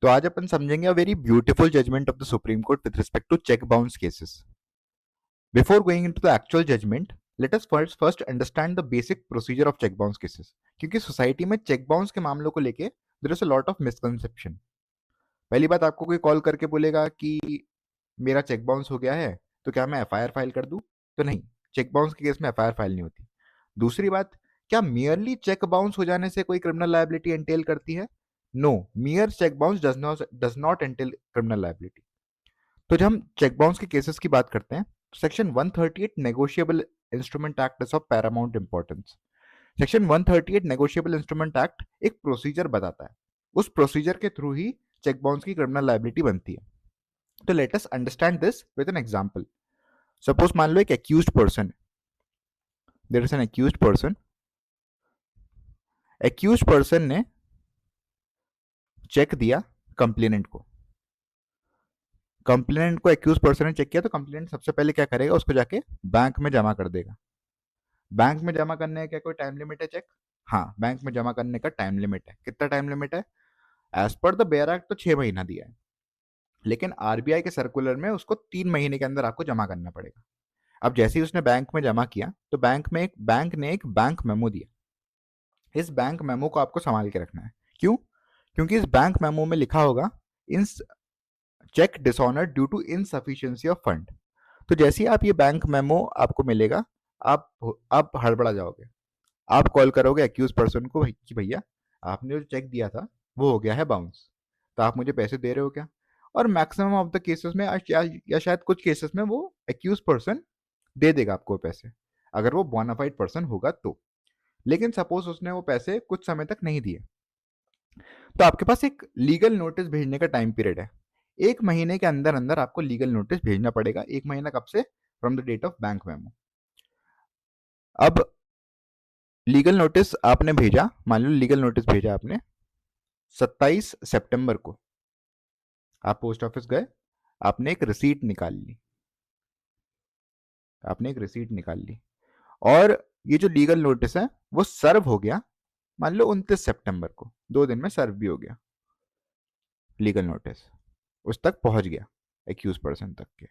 तो आज अपन समझेंगे a very beautiful judgment of the supreme court with respect to cheque bounce cases. Before going into the actual judgment, let us first understand the basic procedure of cheque bounce cases. क्योंकि society में cheque bounce के मामलों को लेके there is a lot of misconception. पहली बात, आपको कोई कॉल करके बोलेगा कि मेरा चेक बाउंस हो गया है, तो क्या मैं एफआईआर फाइल कर दूं? तो नहीं, चेक बाउंस के केस में एफआईआर फाइल नहीं होती. दूसरी बात, क्या मियरली चेक बाउंस हो जाने से कोई क्रिमिनल लायबिलिटी एंटेल करती है? No, mere cheque bounce does not entail criminal liability. तो जब हम चेक बाउंस के केसेस की बात करते हैं, section 138 negotiable instrument act is of paramount importance. Section 138 negotiable instrument act एक प्रोसीजर बताता है. उस प्रोसीजर के थ्रू ही चेक बाउंस की क्रिमिनल लायबिलिटी बनती है. तो let us understand this with an example. Suppose मान लो एक accused person, there is an accused person. Accused person ने चेक दिया कंप्लेनेंट को. कंप्लेनेंट को एक्यूज पर्सन ने चेक किया, तो कंप्लेनेंट सबसे पहले क्या करेगा, उसको जाके बैंक में जमा कर देगा. बैंक में जमा करने का क्या कोई टाइम लिमिट है चेक? हाँ, बैंक में जमा करने का टाइम लिमिट है. कितना टाइम लिमिट है? As per the bare act तो 6 महीना दिया है, लेकिन आरबीआई के सर्कुलर में उसको 3 महीने के अंदर आपको जमा करना पड़ेगा. अब जैसे ही उसने बैंक में जमा किया, तो बैंक ने एक बैंक मेमो दिया. इस बैंक मेमो को आपको संभाल के रखना है. क्यों? क्योंकि इस बैंक मेमो में लिखा होगा in cheque dishonour due to insufficiency of fund. तो जैसे ही आप ये बैंक मेमो आपको मिलेगा, आप हड़बड़ा जाओगे. आप कॉल करोगे एक्यूज पर्सन को कि भैया, आपने जो चेक दिया था वो हो गया है बाउंस, तो आप मुझे पैसे दे रहे हो क्या? और मैक्सिमम ऑफ द केसेस में या शायद कुछ केसेस में वो एक्यूज पर्सन दे देगा आपको पैसे, अगर वो बोनाफाइड पर्सन होगा तो. लेकिन सपोज उसने वो पैसे कुछ समय तक नहीं दिए, तो आपके पास एक लीगल नोटिस भेजने का टाइम पीरियड है. 1 महीने के अंदर अंदर आपको लीगल नोटिस भेजना पड़ेगा. 1 महीना कब से? From the date of bank memo. अब लीगल नोटिस आपने भेजा, मान लो लीगल नोटिस भेजा आपने 27 सितंबर को. आप पोस्ट ऑफिस गए, आपने एक रिसीट निकाल ली. और ये जो लीगल नोटिस है वो सर्व हो गया, मान लो 29 सितंबर को. 2 दिन में सर्व भी हो गया लीगल नोटिस, उस तक पहुंच गया, एक्यूज पर्सन तक के.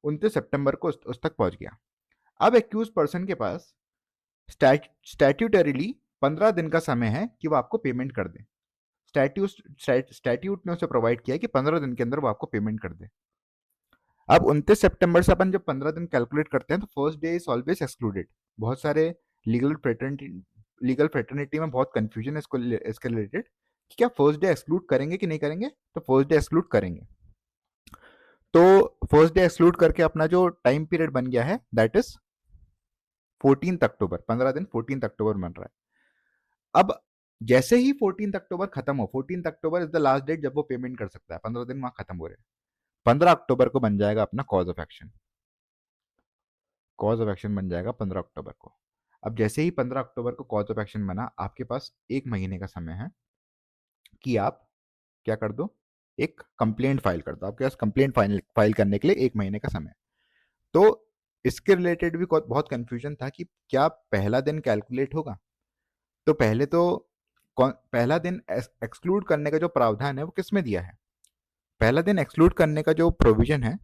29 सितंबर को उस तक पहुंच गया. अब एक्यूज पर्सन के पास स्टैट्यूटरीली 15 दिन का समय है कि वो आपको पेमेंट कर दे. स्टैट्यूट ने उसे प्रोवाइड किया कि 15 दिन के अंदर वो आपको पेमेंट कर दे. अब 29 सितंबर से अपन जब 15 दिन कैलकुलेट करते हैं, तो first day is always excluded. बहुत सारे लीगल फ्रेटर्निटी में बहुत कंफ्यूजन है इसके रिलेटेड कि क्या फर्स्ट डे एक्सक्लूड करेंगे कि नहीं करेंगे. तो फर्स्ट डे एक्सक्लूड करेंगे. तो फर्स्ट डे एक्सक्लूड करके अपना जो टाइम पीरियड बन गया है दैट इज 14 अक्टूबर. 15 दिन 14 अक्टूबर बन रहा है. अब जैसे ही 14 अक्टूबर खत्म हो, 14 October is the last date जब वो पेमेंट कर सकता है. 15 दिन वहां खत्म हो रहे हैं. 15 अक्टूबर को बन जाएगा अपना cause of action. Cause of action बन जाएगा 15 अक्टूबर को. अब जैसे ही 15 अक्टूबर को कॉज ऑफ एक्शन बना, आपके पास 1 महीने का समय है कि आप क्या कर दो, एक कंप्लेंट फाइल कर दो. आपके पास कंप्लेंट फाइल करने के लिए 1 महीने का समय. तो इसके रिलेटेड भी बहुत कंफ्यूजन था कि क्या पहला दिन कैलकुलेट होगा. तो पहला दिन एक्सक्लूड करने का जो प्रावधान है वो किस में दिया है? पहला दिन एक्सक्लूड करने का जो प्रोविजन है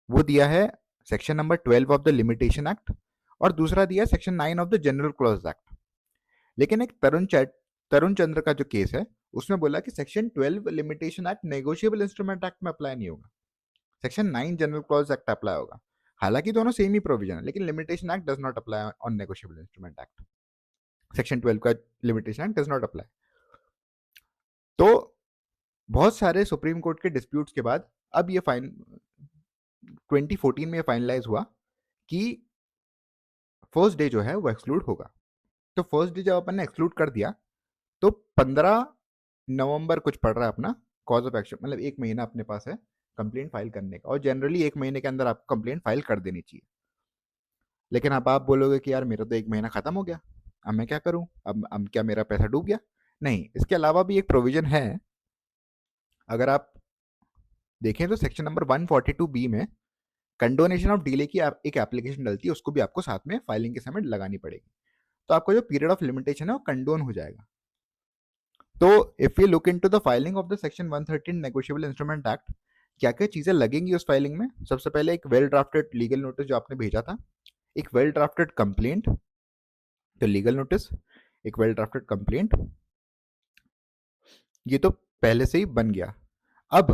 वो दिया है section number 12 of the limitation act, और दूसरा दिया है section 9 of the general clause act. लेकिन एक तरुण चंद्र का जो केस है, उसमें बोला कि section 12 limitation act negotiable instrument act में अप्लाई नहीं होगा, section 9 general clause act apply होगा. हालांकि दोनों सेम ही प्रोविजन है, लेकिन limitation act does not apply on negotiable instrument act. Section 12 का limitation act does not apply. तो बहुत सारे सुप्रीम कोर्ट के डिस्प्यूट्स के बाद अब ये 2014 में फाइनलाइज हुआ कि फर्स्ट डे जो है वो एक्सक्लूड होगा. तो फर्स्ट डे जब अपन ने एक्सक्लूड कर दिया, तो 15 नवंबर कुछ पड़ रहा है अपना कॉज ऑफ एक्शन, मतलब 1 महीना अपने पास है कंप्लेंट फाइल करने का. और जनरली 1 महीने के अंदर आपको कंप्लेंट फाइल कर देनी चाहिए. लेकिन अब आप बोलोगे कि यार मेरा तो 1 महीना खत्म हो गया, अब मैं क्या करूं, अब क्या मेरा पैसा डूब गया? नहीं, इसके अलावा भी एक प्रोविजन है. अगर आप देखें तो सेक्शन नंबर 142B में कंडोनेशन ऑफ डिले की एक एप्लीकेशन डलती है, उसको भी आपको साथ में फाइलिंग के समय लगानी पड़ेगी. तो आपका जो पीरियड ऑफ लिमिटेशन है वो कंडोन हो जाएगा. तो if you look into the filing of the section 113 negotiable instrument act, क्या क्या चीजें लगेंगी उस फाइलिंग में? सबसे पहले एक वेल ड्राफ्टेड लीगल नोटिस जो आपने भेजा था, एक वेल ड्राफ्टेड कंप्लेंट, तो लीगल नोटिस, एक वेल ड्राफ्टेड कंप्लेंट, ये तो पहले से ही बन गया। अब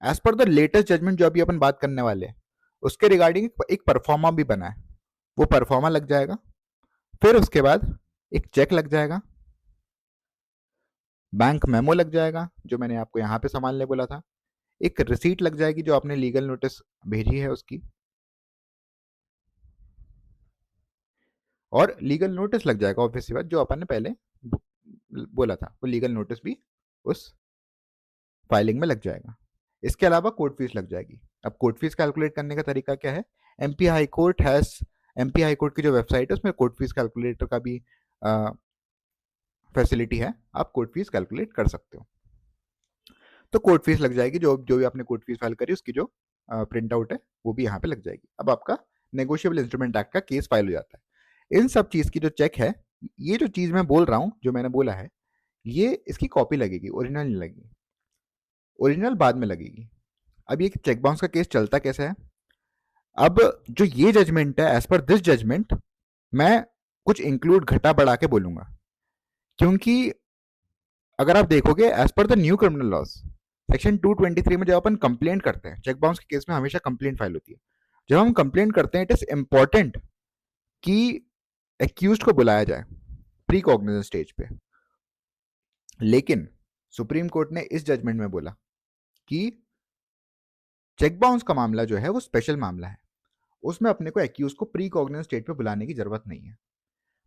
as per the latest judgement जो अभी अपन बात करने वाले हैं, उसके रिगार्डिंग एक परफॉर्मा भी बना है, वो परफॉर्मा लग जाएगा। फिर उसके बाद एक चेक लग जाएगा, बैंक मेमो लग जाएगा जो मैंने आपको यहाँ पे संभालने बोला था, एक रिसीट लग जाएगी जो आपने लीगल नोटिस भेजी है उसकी, और लीगल नोटिस लग जाएगा ऑब्वियसली बात, जो अपन ने पहले बोला था वो लीगल नोटिस भी उस फाइलिंग में लग जाएगा। इसके अलावा कोर्ट फीस लग जाएगी। अब कोर्ट फीस कैलकुलेट करने का तरीका क्या है? एमपी हाई कोर्ट की जो वेबसाइट है उसमें कोर्ट फीस कैलकुलेटर का भी फैसिलिटी है, आप कोर्ट फीस कैलकुलेट कर सकते हो। तो कोर्ट फीस लग जाएगी, जो जो भी आपने कोर्ट फीस फाइल करी उसकी जो प्रिंट आउट है वो भी यहाँ पे लग जाएगी। अब आपका नेगोशिएबल इंस्ट्रूमेंट एक्ट का केस फाइल हो जाता है। इन सब चीज की जो चेक है, ये जो चीज मैं बोल रहा हूँ, जो मैंने बोला है, ये इसकी कॉपी लगेगी, ओरिजिनल नहीं लगेगी, ओरिजिनल बाद में लगेगी। अब ये चेक बाउंस का केस चलता कैसे है? अब जो ये जजमेंट है, एज पर दिस जजमेंट मैं कुछ इंक्लूड घटा बढ़ा के बोलूंगा, क्योंकि अगर आप देखोगे as per the new criminal laws section 223 में जब अपन कंप्लेंट करते हैं, चेक बाउंस के केस में हमेशा कंप्लेंट फाइल होती है, जब हम कंप्लेंट करते हैं इट इज इंपॉर्टेंट कि एक्यूज को बुलाया जाए प्री कॉग्निजेंस स्टेज पे। लेकिन सुप्रीम कोर्ट ने इस जजमेंट में बोला कि चेक बाउंस का मामला जो है वो स्पेशल मामला है, उसमें अपने को एक्यूज को प्री कॉग्निजेंस स्टेज पे बुलाने की जरूरत नहीं है।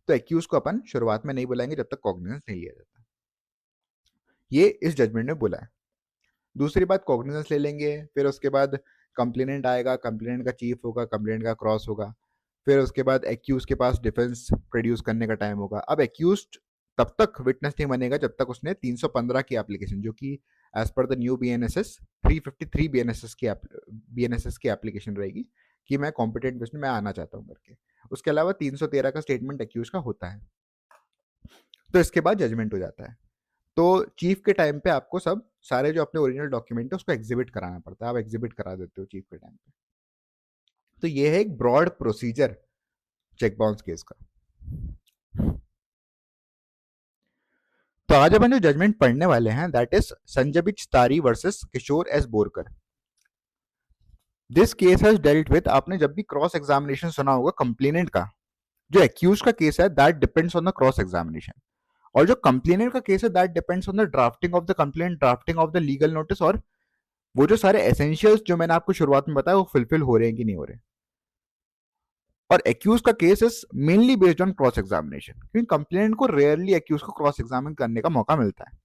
तो एक्यूज को अपन शुरुआत में नहीं बुलाएंगे जब तक कॉग्निजेंस नहीं लिया जाता, ये इस जजमेंट में बोला है। दूसरी बात, कॉग्निजेंस ले लेंगे, फिर उसके बाद कंप्लेनेंट आएगा, कंप्लेनेंट का चीफ होगा, कंप्लेनेंट का क्रॉस होगा, फिर उसके बाद एक्यूज के पास डिफेंस प्रोड्यूस करने का टाइम होगा। अब एक्यूज तब तक विटनेस नहीं बनेगा जब तक उसने 315 की एप्लीकेशन, जो कि as per the new BNSS 353 BNSS की एप्लीकेशन रहेगी कि मैं कॉम्पिटेंट विटनेस में आना चाहता हूँ करके। उसके अलावा 313 का स्टेटमेंट एक्यूज का होता है। तो इसके बाद जजमेंट हो जाता है। तो चीफ के टाइम पे आपको सब सारे जो अपने ओरिजिनल डॉक्यूमेंट है उसको एग्जिबिट कराना पड़ता है, आप एग्जिबिट करा देते हो चीफ के टाइम पे। तो ये है एक broad procedure cheque bounce case का। तो आज अपन जो जजमेंट पढ़ने वाले हैं that is Sanjay Chitari versus Kishor S Borkar. This case has dealt with, आपने जब भी क्रॉस एग्जामिनेशन सुना होगा कंप्लेनेंट का, जो एक्यूज का केस है that depends on the cross examination, और जो कंप्लेनेंट का केस है that depends on the drafting of the complaint, drafting of the legal notice, और वो जो सारे एसेंशियल्स जो मैंने आपको शुरुआत में बताया वो फुलफिल हो रहे हैं कि नहीं हो रहे। और एक्यूज का case is mainly based on cross examination, क्योंकि कंप्लेनेंट को रेयरली एक्यूज को क्रॉस एग्जामिन करने का मौका मिलता है।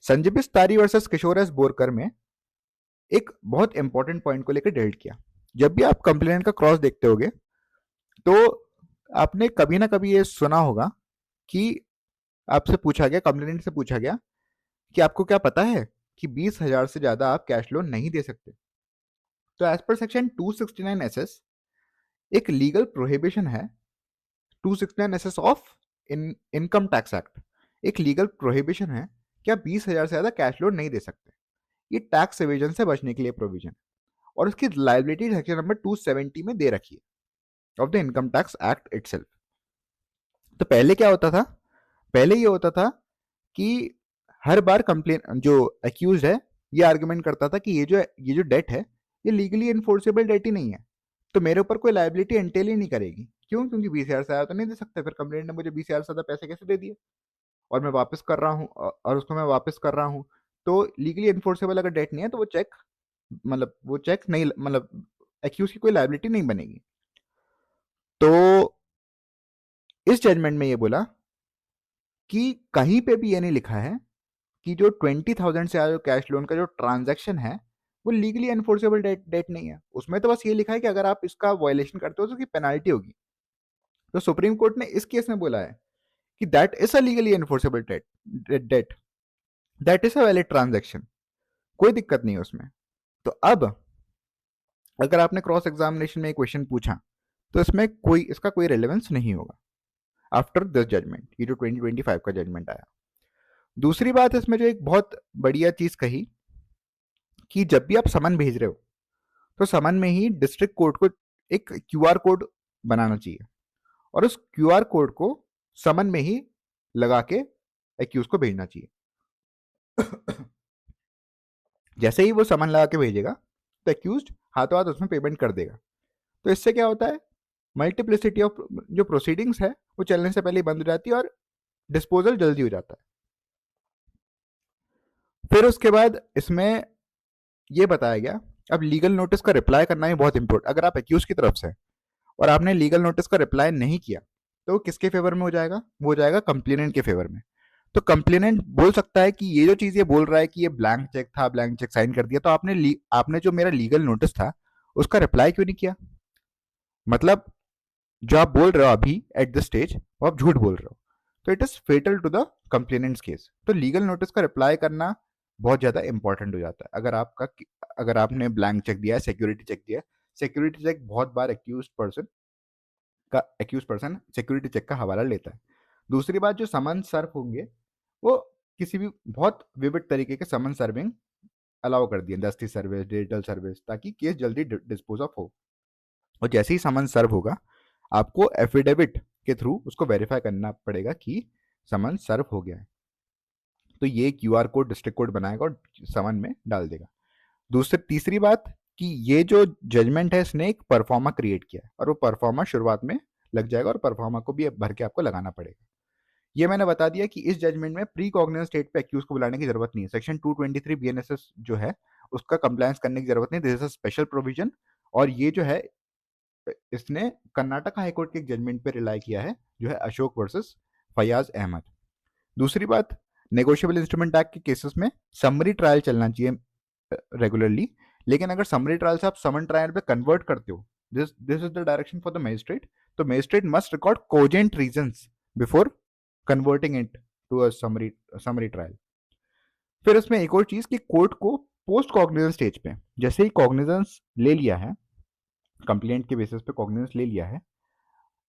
संजय बिस्तारी वर्सेस किशोर एस बोरकर में एक बहुत इंपॉर्टेंट पॉइंट को लेकर डेल्ट किया। जब भी आप कंप्लेनेंट का क्रॉस देखते होगे तो आपने कभी ना कभी ये सुना होगा कि आपसे पूछा गया, कंप्लेनेंट से पूछा गया कि आपको क्या पता है कि 20,000 से ज्यादा आप कैश लोन नहीं दे सकते। तो एज पर सेक्शन 269 एसएस एक लीगल प्रोहिबिशन है, 269 SS of income tax act एक लीगल प्रोहिबिशन है कि आप 20,000 से ज्यादा कैश लोन नहीं दे सकते। ये टैक्स एवेजन से बचने के लिए प्रोविजन, और उसकी लायबिलिटी सेक्शन नंबर 270 में दे रखी है of the income tax act itself. तो पहले क्या होता था? पहले ये होता था कि हर बार कंप्लेन जो एक्यूज है ये आर्गुमेंट करता था कि ये जो डेट है ये लीगली इन्फोर्सेबल डेट ही नहीं है, तो मेरे ऊपर कोई लायबिलिटी एंटेल ही नहीं करेगी। क्यों? क्योंकि 20,000 से ज्यादा तो नहीं दे सकते, फिर कंप्लेंट ने मुझे 20,000 से ज्यादा पैसे कैसे दे दिए और मैं वापस कर रहा हूँ, और उसको मैं वापस कर रहा हूँ, तो लीगली इन्फोर्सेबल अगर डेट नहीं है तो वो चेक नहीं, मतलब एक्यूज की कोई लायबिलिटी नहीं बनेगी। तो इस जजमेंट में ये बोला कि कहीं पे भी ये नहीं लिखा है कि जो 20,000 से ज्यादा कैश लोन का जो ट्रांजैक्शन है वो लीगली एनफोर्सेबल डेट नहीं है। उसमें तो बस ये लिखा है कि अगर आप इसका वायलेशन करते हो तो उसकी पेनाल्टी होगी। तो सुप्रीम कोर्ट ने इस केस में बोला है कि that is a legally enforceable debt, that is a valid transaction, कोई दिक्कत नहीं है उसमें। तो अब अगर आपने क्रॉस एग्जामिनेशन में एक क्वेश्चन पूछा तो इसका कोई रेलेवेंस नहीं होगा आफ्टर दिस जजमेंट, ये जो 2025 का जजमेंट आया। दूसरी बात इसमें जो एक बहुत बढ़िया चीज कही कि जब भी आप समन भेज रहे हो तो समन में ही डिस्ट्रिक्ट कोर्ट को एक क्यूआर कोड बनाना चाहिए और उस क्यूआर कोड को समन में ही लगा के एक्यूज को भेजना चाहिए। जैसे ही वो समन लगा के भेजेगा तो एक्यूज हाथों हाथ उसमें पेमेंट कर देगा। तो इससे क्या होता है, मल्टीप्लिसिटी ऑफ जो प्रोसीडिंग्स है वो चलने से पहले ही बंद हो जाती है और डिस्पोजल जल्दी हो जाता है। फिर उसके बाद इसमें ये बताया गया, अब लीगल नोटिस का रिप्लाई करना ही बहुत इंपॉर्टेंट। अगर आप एक्यूज की तरफ से और आपने लीगल नोटिस का रिप्लाई नहीं किया तो वो किसके फेवर में हो जाएगा, वो हो जाएगा कंप्लेनेंट के फेवर में। तो कंप्लेनेंट बोल सकता है कि ये जो चीज ये बोल रहा है कि ये ब्लैंक चेक था, ब्लैंक चेक साइन कर दिया, तो आपने जो मेरा लीगल नोटिस था उसका रिप्लाई क्यों नहीं किया। मतलब जो आप बोल रहे हो अभी एट दिस स्टेज वो आप झूठ बोल रहे हो। तो it is fatal to the complainant's case. तो लीगल नोटिस का रिप्लाई करना बहुत ज्यादा इंपॉर्टेंट हो जाता है। अगर आपने ब्लैंक चेक दिया है, सिक्योरिटी चेक दिया है, सिक्योरिटी चेक बहुत बार एक्यूज पर्सन सिक्योरिटी चेक का हवाला लेता है। दूसरी बात, जो समन सर्व होंगे वो किसी भी बहुत विविध तरीके के समन सर्विंग अलाउ कर दिए, दस्ती सर्विस, डिजिटल सर्विस, ताकि केस जल्दी डिस्पोज ऑफ हो। और जैसे ही समन सर्व होगा आपको एफिडेविट के थ्रू उसको वेरीफाई करना पड़ेगा कि समन सर्व हो गया है। तो ये क्यूआर कोड डिस्ट्रिक्ट कोड बनाएगा और समन में डाल देगा। तीसरी बात कि ये जो जजमेंट है इसने एक परफॉर्मा क्रिएट किया है और वो परफॉर्मा शुरुआत में लग जाएगा और परफॉर्मा को भी भर के आपको लगाना पड़ेगा। ये मैंने बता दिया कि इस जजमेंट में प्री कॉग्निजेंट स्टेट पे एक्यूज को बुलाने की जरूरत नहीं है। सेक्शन 223 बीएनएसएस जो है उसका कंप्लायंस करने की जरूरत नहीं, this is a special provision. और ये जो है इसने कर्नाटक हाईकोर्ट के एक जजमेंट पे रिलाई किया है जो है अशोक वर्सेस फयाज अहमद। दूसरी बात, नेगोशिएबल इंस्ट्रूमेंट एक्ट के केसेस में समरी ट्रायल चलना चाहिए रेगुलरली। लेकिन अगर समरी ट्रायल से आप समन ट्रायल पे कन्वर्ट करते हो, this is the direction for the magistrate, तो magistrate must record cogent reasons before converting it to a summary trial. फिर इसमें एक और चीज कि कोर्ट को पोस्ट कॉग्निजेंस स्टेज पे, जैसे ही कॉग्निजेंस ले लिया है, कंप्लेंट के बेसिस पे कॉग्निजेंस ले लिया है,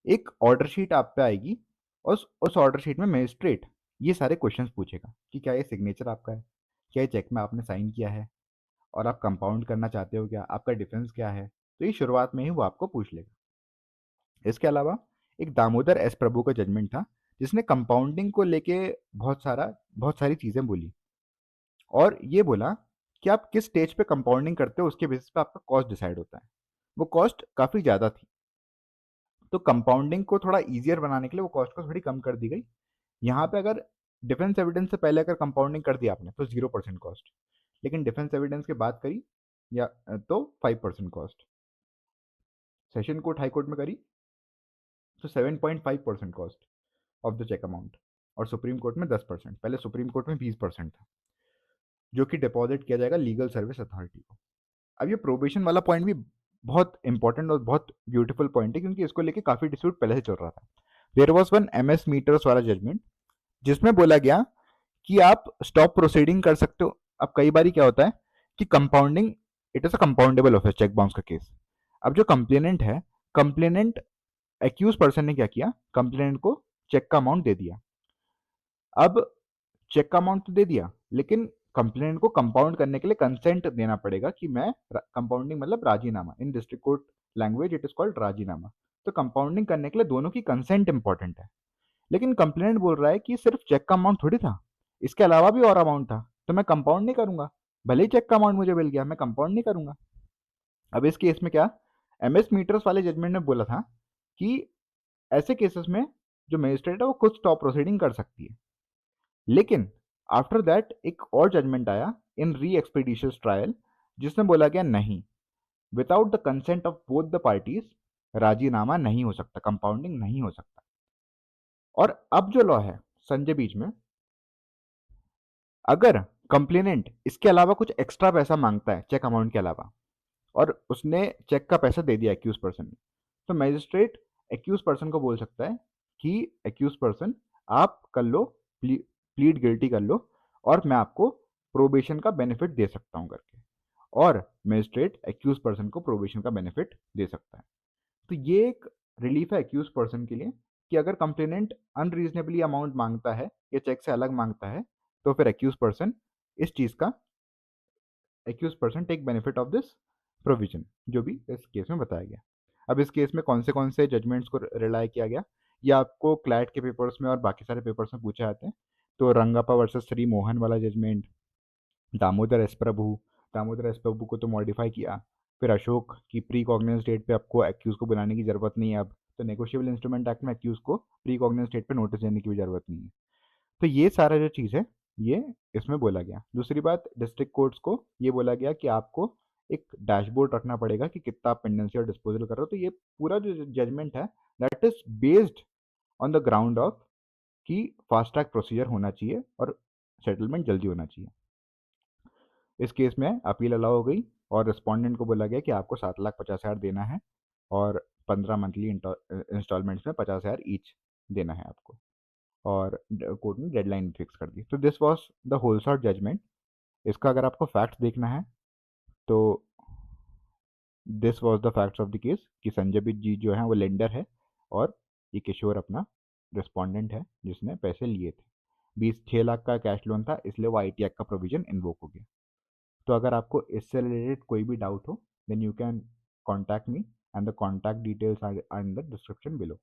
एक ऑर्डर शीट आप पे आएगी और उस ऑर्डर शीट में मजिस्ट्रेट ये सारे क्वेश्चंस पूछेगा कि क्या ये सिग्नेचर आपका है, क्या ये चेक में आपने साइन किया है, और आप कंपाउंड करना चाहते हो क्या, आपका डिफेंस क्या है। तो ये शुरुआत में ही वो आपको पूछ लेगा। इसके अलावा एक दामोदर एस प्रभु का जजमेंट था जिसने कंपाउंडिंग को लेके बहुत सारी चीजें बोली और ये बोला कि आप किस स्टेज पे कंपाउंडिंग करते हो उसके बेसिस पे आपका कॉस्ट डिसाइड होता है। वो कॉस्ट काफी ज्यादा थी, तो कंपाउंडिंग को थोड़ा इजियर बनाने के लिए वो कॉस्ट को थोड़ी कम कर दी गई। यहाँ पे अगर डिफेंस एविडेंस से पहले अगर कंपाउंडिंग कर दिया आपने तो 0% कॉस्ट, लेकिन डिफेंस एविडेंस की बात करी या तो 5% cost. Session court high court में करी तो 7.5% cost of the cheque amount, और सुप्रीम कोर्ट में 10%। पहले सुप्रीम कोर्ट में 20% था जो कि डिपॉजिट किया जाएगा लीगल सर्विस अथॉरिटी को। अब ये प्रोबेशन वाला पॉइंट भी बहुत इंपॉर्टेंट और बहुत ब्यूटीफुल पॉइंट है क्योंकि इसको लेके काफी डिस्प्यूट पहले से चल रहा था। There was one MS meters वाला जजमेंट जिसमें बोला गया कि आप स्टॉप प्रोसीडिंग कर सकते हो। अब कई बार क्या होता है कि compounding, it is a compoundable offence, cheque bounce का केस। अब जो कंप्लेनेंट है, कंप्लेनेंट एक्यूज पर्सन ने क्या किया, कंप्लेनेंट को चेक का अमाउंट दे दिया। अब चेक का अमाउंट तो दे दिया लेकिन कंप्लेनेंट को कंपाउंड करने के लिए कंसेंट देना पड़ेगा कि मैं कंपाउंडिंग मतलब राजीनामा, in district court language it is called राजीनामा। तो कंपाउंडिंग करने के लिए दोनों की कंसेंट इंपॉर्टेंट है। लेकिन कंप्लेनेंट बोल रहा है कि सिर्फ चेक का अमाउंट थोड़ी था, इसके अलावा भी और अमाउंट था, तो मैं कंपाउंड नहीं करूंगा। भले ही चेक का अमाउंट मुझे मिल गया, मैं कंपाउंड नहीं करूंगा। अब इस केस में क्या, एमएस मीटर्स वाले जजमेंट ने बोला था कि ऐसे केसेस में जो मजिस्ट्रेट है वो खुद स्टॉप प्रोसीडिंग कर सकती है। लेकिन आफ्टर दैट एक और जजमेंट आया इन री एक्सपीडिशियस ट्रायल जिसमें बोला गया नहीं, without the consent of both the parties राजीनामा नहीं हो सकता, कंपाउंडिंग नहीं हो सकता। और अब जो लॉ है संजय बीच में, अगर कंप्लेनेंट इसके अलावा कुछ एक्स्ट्रा पैसा मांगता है चेक अमाउंट के अलावा और उसने चेक का पैसा दे दिया एक्यूज पर्सन ने, तो मैजिस्ट्रेट एक्यूज पर्सन को बोल सकता है कि एक्यूज पर्सन आप कर लो, प्लीड गिल्टी कर लो और मैं आपको प्रोबेशन का बेनिफिट दे सकता हूं करके, और मैजिस्ट्रेट एक्यूज पर्सन को प्रोबेशन का बेनिफिट दे सकता है। तो ये एक रिलीफ है एक्यूज पर्सन के लिए कि अगर कंप्लेनेंट अनरीजनेबली अमाउंट मांगता है या चेक से अलग मांगता है तो फिर एक्यूज पर्सन इस चीज़ का accuse person take benefit of this provision, जो भी इस केस में बताया गया। अब इस केस में कौन से जजमेंट्स को रिलाय किया गया, ये आपको क्लैट के पेपर्स में और बाकी सारे पेपर्स में पूछे जाते हैं। तो रंगापा वर्सेस श्री मोहन वाला जजमेंट, दामोदर एस प्रभु, दामोदर एस प्रभु को तो मॉडिफाई किया। फिर अशोक की प्री कॉग्निजेंस डेट पे आपको एक्यूज को बुलाने की जरूरत नहीं है अब, तो नेगोशिएबल इंस्ट्रूमेंट एक्ट में एक्यूज को प्री कॉग्निजेंस डेट पे नोटिस देने की भी जरूरत नहीं है। तो ये सारा जो चीज़ है ये इसमें बोला गया। दूसरी बात, डिस्ट्रिक्ट कोर्ट्स को ये बोला गया कि आपको एक डैशबोर्ड रखना पड़ेगा कि कितना आप पेंडेंसी और डिस्पोजल कर रहे हो। तो ये पूरा जो जजमेंट है that is based on the ground of कि फास्ट ट्रैक प्रोसीजर होना चाहिए और सेटलमेंट जल्दी होना चाहिए। इस केस में अपील अलाउ हो गई और रिस्पोंडेंट को बोला गया कि आपको 7,50,000 देना है और 15 मंथली इंस्टॉलमेंट्स में 50,000 ईच देना है आपको, और कोर्ट ने डेडलाइन फिक्स कर दी। तो this was the whole short judgment. इसका अगर आपको फैक्ट्स देखना है तो this was the facts of the case कि संजय जी जो है वो लेंडर है और ये किशोर अपना रिस्पोंडेंट है जिसने पैसे लिए थे। 26 लाख का कैश लोन था, इसलिए वो आईटी एक्ट का प्रोविजन इन्वोक हो गया। तो अगर आपको इससे रिलेटेड कोई भी डाउट हो then you can contact me and the contact details are in the description below.